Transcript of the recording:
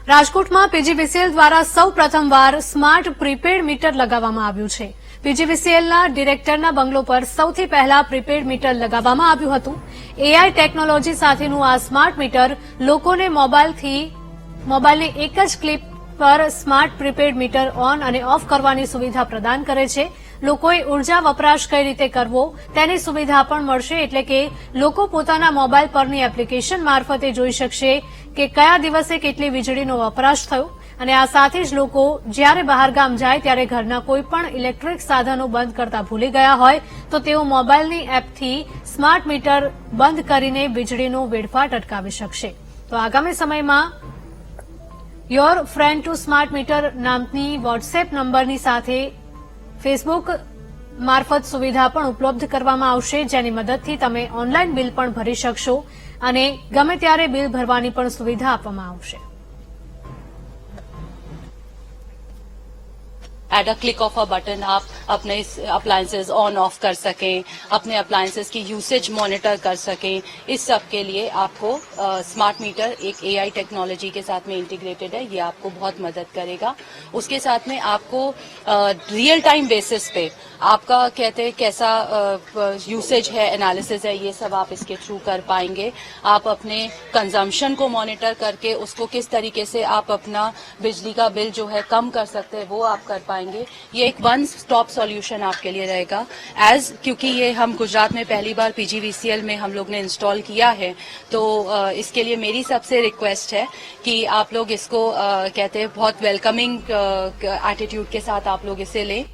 રાજકોટમાં પીજીવીસીએલ દ્વારા સૌ પ્રથમવાર સ્માર્ટ પ્રીપેડ મીટર લગાવવામાં આવ્યું છે। પીજીવીસીએલના ડિરેક્ટરના બંગલો પર સૌથી પહેલા પ્રીપેડ મીટર લગાવવામાં આવ્યું હતું। એઆઈ ટેકનોલોજી સાથેનું આ સ્માર્ટ મીટર લોકોને મોબાઈલની એક જ ક્લિક પર સ્માર્ટ પ્રીપેડ મીટર ઓન અને ઓફ કરવાની સુવિધા પ્રદાન કરે છે। લોકોએ ઉર્જા વપરાશ કઈ રીતે કરવો તેની સુવિધા પણ મળશે, એટલે કે લોકો પોતાના મોબાઈલ પરની એપ્લિકેશન મારફતે જોઈ શકશે કે કયા દિવસે કેટલી વીજળીનો વપરાશ થયો અને આ સાથે જ લોકો જ્યારે બહારગામ જાય ત્યારે ઘરના કોઈપણ ઇલેક્ટ્રિક સાધનો બંધ કરતા ભૂલી ગયા હોય તો તેઓ મોબાઈલની એપથી સ્માર્ટ મીટર બંધ કરીને વીજળીનો વેડફાટ અટકાવી શકશે। તો આગામી સમયમાં your friend to smart meter નામની વોટ્સએપ નંબરની સાથે ફેસબુક મારફત સુવિધા પણ ઉપલબ્ધ કરવામાં આવશે, જેની મદદથી તમે ઓનલાઈન બિલ પણ ભરી શકશો અને ગમે ત્યારે બિલ ભરવાની પણ સુવિધા આપવામાં આવશે। At a click of a button आप अपने अप्लायंसेस ऑन ऑफ कर सकें, अपने अप्लायंसेस की यूसेज मॉनिटर कर सकें। इस सब के लिए आपको स्मार्ट मीटर एक एआई टेक्नोलॉजी के साथ में इंटीग्रेटेड है, ये आपको बहुत मदद करेगा। उसके साथ में आपको रियल टाइम बेसिस पे आपका कहते हैं कैसा यूसेज है, एनालिसिस है, ये सब आप इसके थ्रू कर पाएंगे। आप अपने कंजम्पशन को मॉनिटर करके उसको किस तरीके से आप अपना बिजली का बिल जो है कम कर सकते हैं वो आप कर पाएंगे। ये एक वन स्टॉप सॉल्यूशन आपके लिए रहेगा। क्योंकि ये हम गुजरात में पहली बार पीजीवीसीएल में हम लोग ने इंस्टॉल किया है, तो इसके लिए मेरी सबसे रिक्वेस्ट है कि आप लोग इसको कहते हैं बहुत वेलकमिंग एटीट्यूड के साथ आप लोग इसे लें।